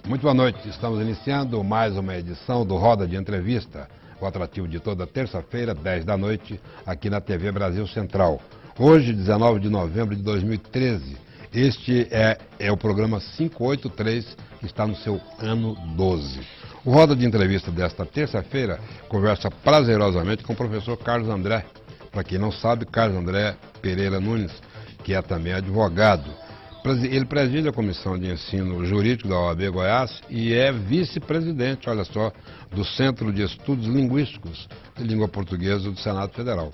Muito boa noite, estamos iniciando mais uma edição do Roda de Entrevista, o atrativo de toda terça-feira, 10 da noite, aqui na TV Brasil Central. Hoje, 19 de novembro de 2013, este é o programa 583, que está no seu ano 12. O Roda de Entrevista desta terça-feira conversa prazerosamente com o professor Carlos André. Para quem não sabe, Carlos André Pereira Nunes, que é também advogado. Ele preside a Comissão de Ensino Jurídico da OAB Goiás e é vice-presidente, olha só, do Centro de Estudos Linguísticos de Língua Portuguesa do Senado Federal.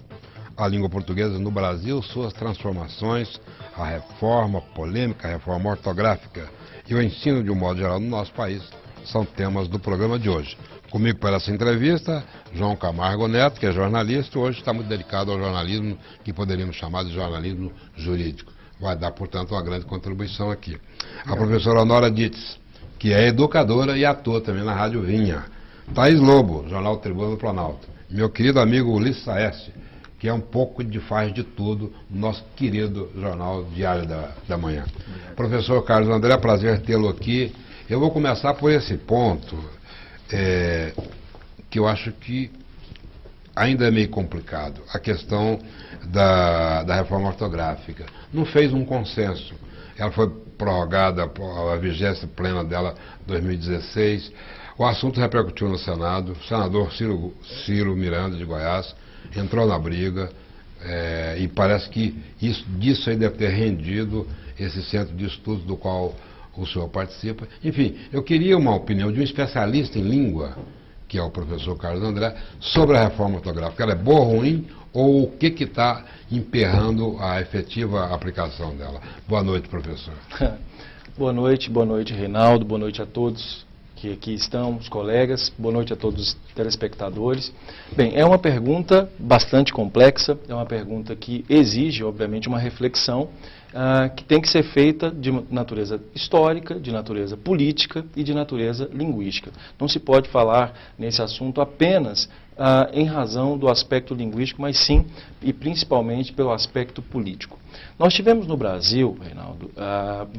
A língua portuguesa no Brasil, suas transformações, a reforma polêmica, a reforma ortográfica e o ensino de um modo geral no nosso país são temas do programa de hoje. Comigo para essa entrevista, João Camargo Neto, que é jornalista, hoje está muito dedicado ao jornalismo que poderíamos chamar de jornalismo jurídico. Vai dar, portanto, uma grande contribuição aqui. A professora Honora Dietz, que é educadora e atua também na Rádio Vinha. Thaís Lobo, Jornal Tribuna do Planalto. Meu querido amigo Ulisses Saeste, que é um pouco de faz de tudo, nosso querido Jornal Diário da Manhã. Professor Carlos André, prazer tê-lo aqui. Eu vou começar por esse ponto, que eu acho que ainda é meio complicado, a questão da reforma ortográfica. Não fez um consenso. Ela foi prorrogada, a vigência plena dela em 2016. O assunto repercutiu no Senado. O senador Ciro Miranda, de Goiás, entrou na briga, e parece que disso aí deve ter rendido esse centro de estudos do qual o senhor participa. Enfim, eu queria uma opinião de um especialista em língua, que é o professor Carlos André, sobre a reforma ortográfica. Ela é boa ou ruim, ou o que está emperrando a efetiva aplicação dela? Boa noite, professor. Boa noite, Reinaldo, boa noite a todos que aqui estão, os colegas, boa noite a todos os telespectadores. Bem, é uma pergunta bastante complexa, é uma pergunta que exige, obviamente, uma reflexão que tem que ser feita de natureza histórica, de natureza política e de natureza linguística. Não se pode falar nesse assunto apenas em razão do aspecto linguístico, mas sim e principalmente pelo aspecto político. Nós tivemos no Brasil, Reinaldo,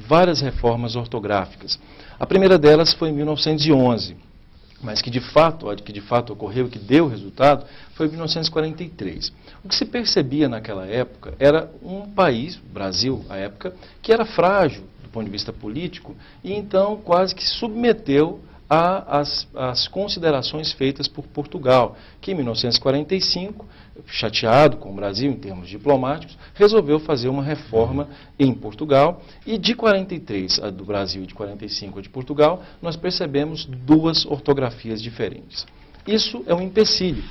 várias reformas ortográficas. A primeira delas foi em 1911, mas que de fato ocorreu, que deu resultado, foi em 1943. O que se percebia naquela época era um país, o Brasil, à época, que era frágil do ponto de vista político e então quase que submeteu às considerações feitas por Portugal, que em 1945, chateado com o Brasil em termos diplomáticos, resolveu fazer uma reforma em Portugal, e de 43 a do Brasil e de 45 a de Portugal, nós percebemos duas ortografias diferentes. Isso é um empecilho,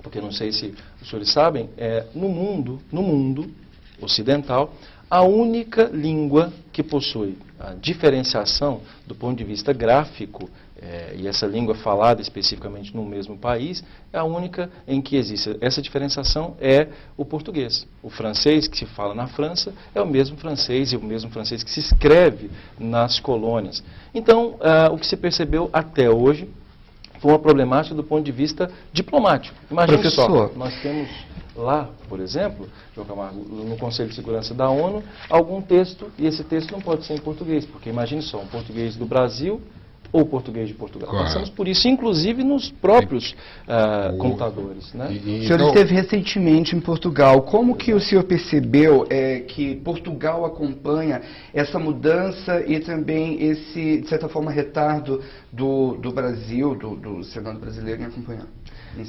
porque não sei se os senhores sabem, no mundo ocidental, a única língua que possui a diferenciação do ponto de vista gráfico, e essa língua falada especificamente no mesmo país, é a única em que existe essa diferenciação é o português. O francês que se fala na França é o mesmo francês, e o mesmo francês que se escreve nas colônias. Então, o que se percebeu até hoje foi uma problemática do ponto de vista diplomático. Imagine só, nós temos lá, por exemplo, João Camargo, no Conselho de Segurança da ONU, algum texto, e esse texto não pode ser em português, porque imagine só, um português do Brasil ou português de Portugal. Claro. Passamos por isso, inclusive nos próprios computadores. Né? O senhor esteve recentemente em Portugal. Como que o senhor percebeu que Portugal acompanha essa mudança e também esse, de certa forma, retardo do Brasil, do Senado brasileiro em acompanhar?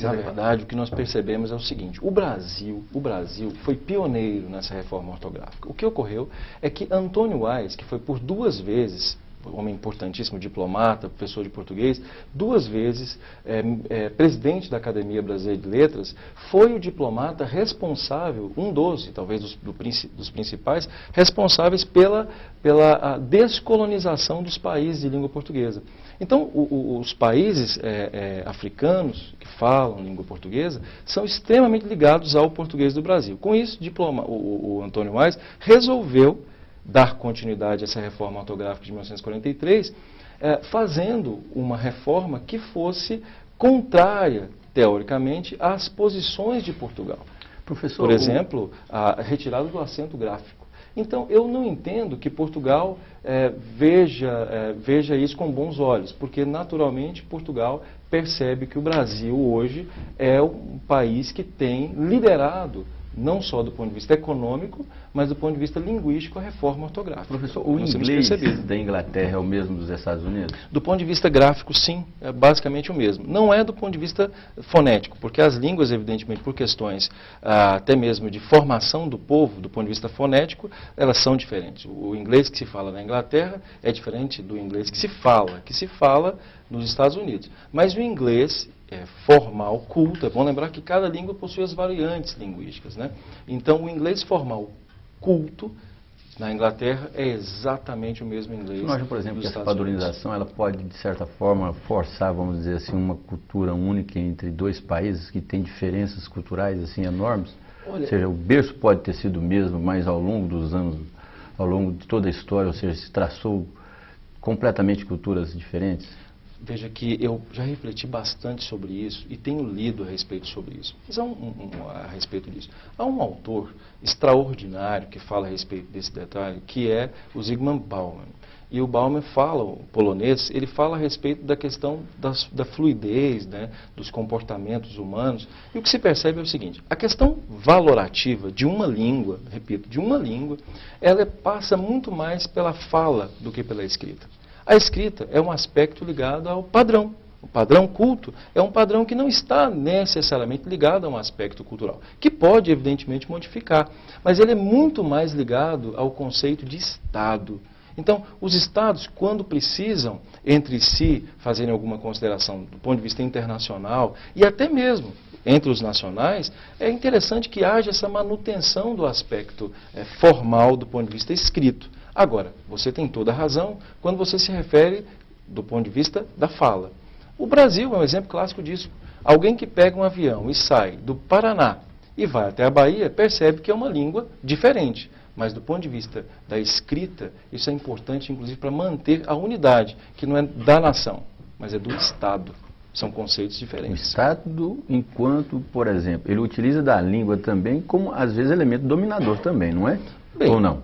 Na verdade, o que nós percebemos é o seguinte: o Brasil foi pioneiro nessa reforma ortográfica. O que ocorreu é que Antônio Wise, que foi por duas vezes homem importantíssimo, diplomata, professor de português, duas vezes presidente da Academia Brasileira de Letras, foi o diplomata responsável, talvez dos principais, responsáveis pela descolonização dos países de língua portuguesa. Então, os países africanos que falam língua portuguesa são extremamente ligados ao português do Brasil. Com isso, o Antônio Wise resolveu dar continuidade a essa reforma ortográfica de 1943, fazendo uma reforma que fosse contrária, teoricamente, às posições de Portugal. Professor, por exemplo, a retirada do acento gráfico. Então, eu não entendo que Portugal veja isso com bons olhos, porque naturalmente Portugal percebe que o Brasil hoje é um país que tem liderado, não só do ponto de vista econômico, mas do ponto de vista linguístico, a reforma ortográfica. Professor, o inglês da Inglaterra é o mesmo dos Estados Unidos? Do ponto de vista gráfico, sim, é basicamente o mesmo. Não é do ponto de vista fonético, porque as línguas, evidentemente, por questões até mesmo de formação do povo, do ponto de vista fonético, elas são diferentes. O inglês que se fala na Inglaterra é diferente do inglês que se fala nos Estados Unidos. Mas o inglês formal, culto, é bom lembrar que cada língua possui as variantes linguísticas, né? Então, o inglês formal culto na Inglaterra é exatamente o mesmo inglês. Você não acha, por exemplo, que dos essa Estados padronização ela pode, de certa forma, forçar, vamos dizer assim, uma cultura única entre dois países que têm diferenças culturais assim enormes? Olha, ou seja, o berço pode ter sido o mesmo, mas ao longo dos anos, ao longo de toda a história, ou seja, se traçou completamente culturas diferentes? Veja que eu já refleti bastante sobre isso e tenho lido a respeito sobre isso. Mas a respeito disso. Há um autor extraordinário que fala a respeito desse detalhe, que é o Zygmunt Bauman. E o Bauman fala, o polonês, ele fala a respeito da questão da fluidez, né, dos comportamentos humanos. E o que se percebe é o seguinte: a questão valorativa de uma língua, repito, de uma língua, ela passa muito mais pela fala do que pela escrita. A escrita é um aspecto ligado ao padrão. O padrão culto é um padrão que não está necessariamente ligado a um aspecto cultural, que pode, evidentemente, modificar, mas ele é muito mais ligado ao conceito de Estado. Então, os Estados, quando precisam, entre si, fazerem alguma consideração do ponto de vista internacional, e até mesmo entre os nacionais, é interessante que haja essa manutenção do aspecto formal do ponto de vista escrito. Agora, você tem toda a razão quando você se refere do ponto de vista da fala. O Brasil é um exemplo clássico disso. Alguém que pega um avião e sai do Paraná e vai até a Bahia, percebe que é uma língua diferente. Mas do ponto de vista da escrita, isso é importante, inclusive, para manter a unidade, que não é da nação, mas é do Estado. São conceitos O diferentes. Estado, enquanto, por exemplo, ele utiliza da língua também como, às vezes, elemento dominador também, não é? Bem, ou não?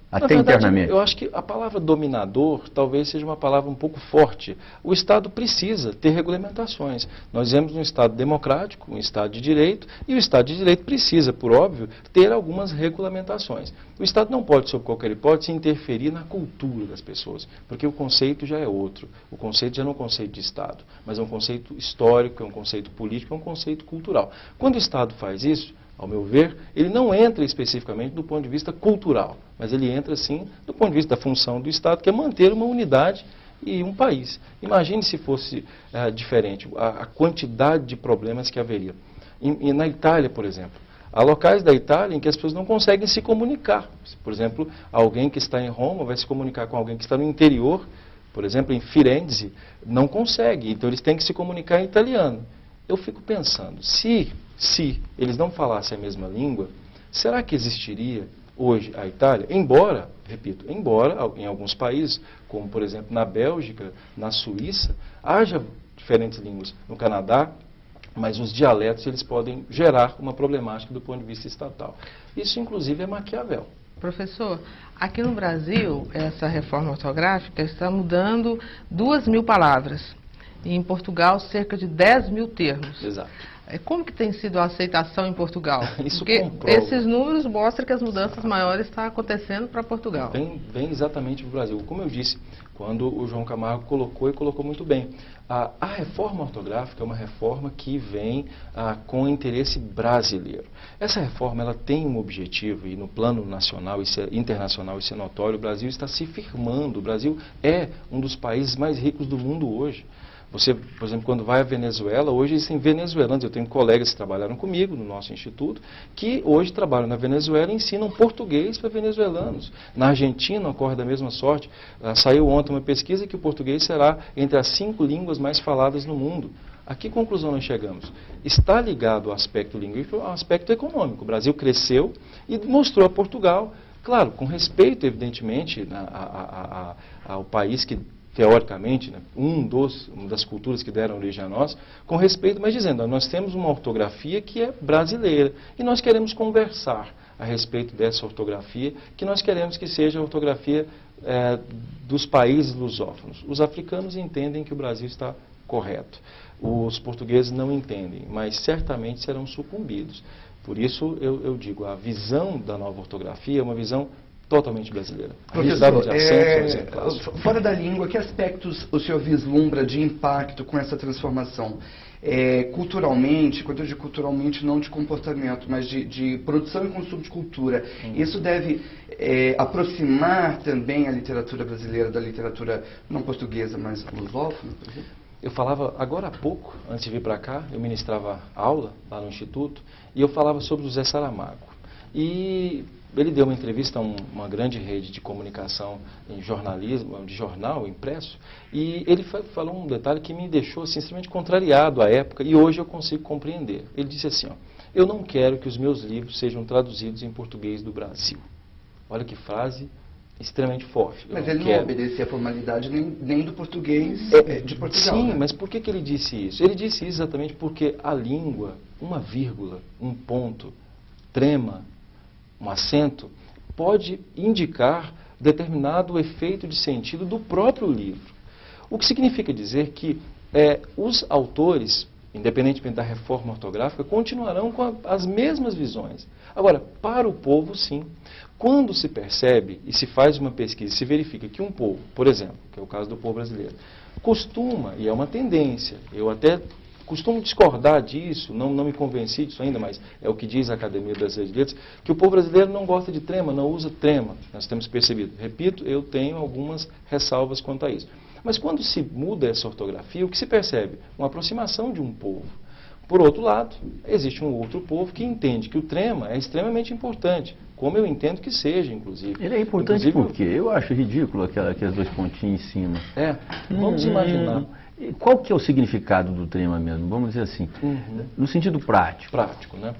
Na Até verdade, internamente. eu acho que a palavra dominador talvez seja uma palavra um pouco forte. O Estado precisa ter regulamentações. Nós vivemos um Estado democrático, um Estado de direito, e o Estado de direito precisa, por óbvio, ter algumas regulamentações. O Estado não pode, sob qualquer hipótese, interferir na cultura das pessoas, porque o conceito já é outro. O conceito já não é um conceito de Estado, mas é um conceito histórico, é um conceito político, é um conceito cultural. Quando o Estado faz isso, ao meu ver, ele não entra especificamente do ponto de vista cultural, mas ele entra, sim, do ponto de vista da função do Estado, que é manter uma unidade e um país. Imagine se fosse diferente, a quantidade de problemas que haveria. Na Itália, por exemplo, há locais da Itália em que as pessoas não conseguem se comunicar. Por exemplo, alguém que está em Roma vai se comunicar com alguém que está no interior, por exemplo, em Firenze, não consegue, então eles têm que se comunicar em italiano. Eu fico pensando, se eles não falassem a mesma língua, será que existiria hoje a Itália? Embora, repito, em alguns países, como por exemplo na Bélgica, na Suíça, haja diferentes línguas. No Canadá, mas os dialetos eles podem gerar uma problemática do ponto de vista estatal. Isso inclusive é Maquiavel. Professor, aqui no Brasil, essa reforma ortográfica está mudando 2.000 palavras. E em Portugal, cerca de 10.000 termos. Exato. Como que tem sido a aceitação em Portugal? Isso Porque comprova. esses números mostram que as mudanças maiores estão acontecendo para Portugal. Vem exatamente para o Brasil. Como eu disse, quando o João Camargo colocou muito bem. A reforma ortográfica é uma reforma que vem com interesse brasileiro. Essa reforma ela tem um objetivo, e no plano nacional e internacional isso é notório, o Brasil está se firmando. O Brasil é um dos países mais ricos do mundo hoje. Você, por exemplo, quando vai à Venezuela, hoje existem venezuelanos, eu tenho colegas que trabalharam comigo no nosso instituto, que hoje trabalham na Venezuela e ensinam português para venezuelanos. Na Argentina ocorre da mesma sorte. Saiu ontem uma pesquisa que o português será entre as 5 línguas mais faladas no mundo. A que conclusão nós chegamos? Está ligado ao aspecto linguístico ao aspecto econômico. O Brasil cresceu e mostrou a Portugal, claro, com respeito, evidentemente, ao país que teoricamente, né, uma das culturas que deram origem a nós, com respeito, mas dizendo, nós temos uma ortografia que é brasileira e nós queremos conversar a respeito dessa ortografia, que nós queremos que seja a ortografia dos países lusófonos. Os africanos entendem que o Brasil está correto. Os portugueses não entendem, mas certamente serão sucumbidos. Por isso, eu digo, a visão da nova ortografia é uma visão totalmente brasileira. Professor, fora da língua, que aspectos o senhor vislumbra de impacto com essa transformação? Culturalmente, quando eu digo culturalmente, não de comportamento, mas de produção e consumo de cultura. Isso deve aproximar também a literatura brasileira da literatura não portuguesa, mas lusófona, por exemplo? Eu falava agora há pouco, antes de vir para cá, eu ministrava aula lá no Instituto, e eu falava sobre o José Saramago. E ele deu uma entrevista a uma grande rede de comunicação em jornalismo, de jornal impresso, e ele falou um detalhe que me deixou assim, extremamente contrariado à época, e hoje eu consigo compreender. Ele disse assim, eu não quero que os meus livros sejam traduzidos em português do Brasil. Olha que frase extremamente forte. Mas ele não obedecia a formalidade nem do português de Portugal. Sim, né? mas por que ele disse isso? Ele disse isso exatamente porque a língua, uma vírgula, um ponto, trema, um acento, pode indicar determinado efeito de sentido do próprio livro. O que significa dizer que os autores, independentemente da reforma ortográfica, continuarão com as mesmas visões. Agora, para o povo, sim. Quando se percebe e se faz uma pesquisa, se verifica que um povo, por exemplo, que é o caso do povo brasileiro, costuma, e é uma tendência, eu até costumo discordar disso, não me convenci disso ainda, mas é o que diz a Academia Brasileira de Letras, que o povo brasileiro não gosta de trema, não usa trema. Nós temos percebido. Repito, eu tenho algumas ressalvas quanto a isso. Mas quando se muda essa ortografia, o que se percebe? Uma aproximação de um povo. Por outro lado, existe um outro povo que entende que o trema é extremamente importante, como eu entendo que seja, inclusive. Ele é importante por quê? Eu acho ridículo aqueles dois pontinhos em cima. Vamos imaginar. Qual que é o significado do trema mesmo? Vamos dizer assim, no sentido prático. Prático, né?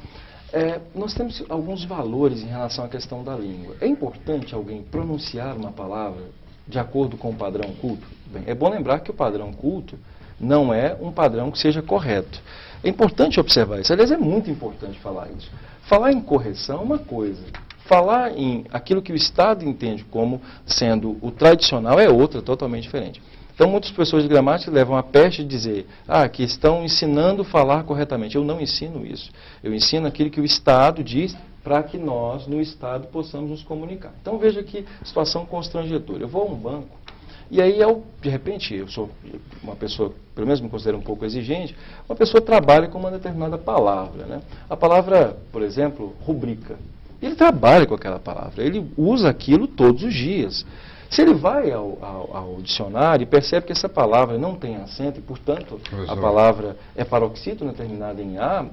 Nós temos alguns valores em relação à questão da língua. É importante alguém pronunciar uma palavra de acordo com o padrão culto? Bem, é bom lembrar que o padrão culto não é um padrão que seja correto. É importante observar isso. Aliás, é muito importante falar isso. Falar em correção é uma coisa. Falar em aquilo que o Estado entende como sendo o tradicional é outra, totalmente diferente. Então, muitas pessoas de gramática levam a peste de dizer que estão ensinando a falar corretamente. Eu não ensino isso. Eu ensino aquilo que o Estado diz para que nós, no Estado, possamos nos comunicar. Então, veja que situação constrangedora. Eu vou a um banco e aí, de repente, eu sou uma pessoa, pelo menos me considero um pouco exigente, uma pessoa trabalha com uma determinada palavra, né? A palavra, por exemplo, rubrica. Ele trabalha com aquela palavra, ele usa aquilo todos os dias. Se ele vai ao dicionário e percebe que essa palavra não tem acento e, portanto, a palavra é paroxítona terminada em A,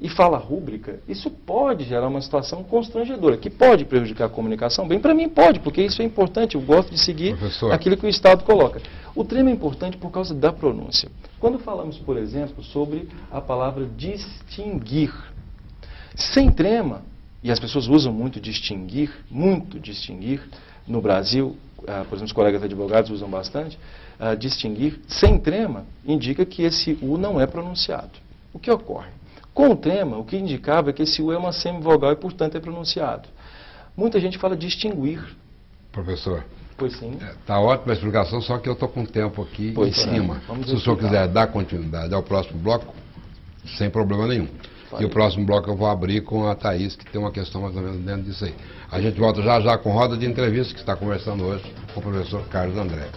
e fala rúbrica, isso pode gerar uma situação constrangedora, que pode prejudicar a comunicação. Bem, para mim pode, porque isso é importante, eu gosto de seguir aquilo que o Estado coloca. O trema é importante por causa da pronúncia. Quando falamos, por exemplo, sobre a palavra distinguir, sem trema, e as pessoas usam muito distinguir, no Brasil, por exemplo, os colegas advogados usam bastante, distinguir, sem trema, indica que esse U não é pronunciado. O que ocorre? Com o trema, o que indicava é que esse U é uma semivogal e, portanto, é pronunciado. Muita gente fala distinguir. Professor, Pois sim. Está ótima a explicação, só que eu estou com o tempo aqui em cima. Se o senhor quiser dar continuidade ao próximo bloco, sem problema nenhum. E o próximo bloco eu vou abrir com a Thaís, que tem uma questão mais ou menos dentro disso aí. A gente volta já com roda de entrevista, que está conversando hoje com o professor Carlos André.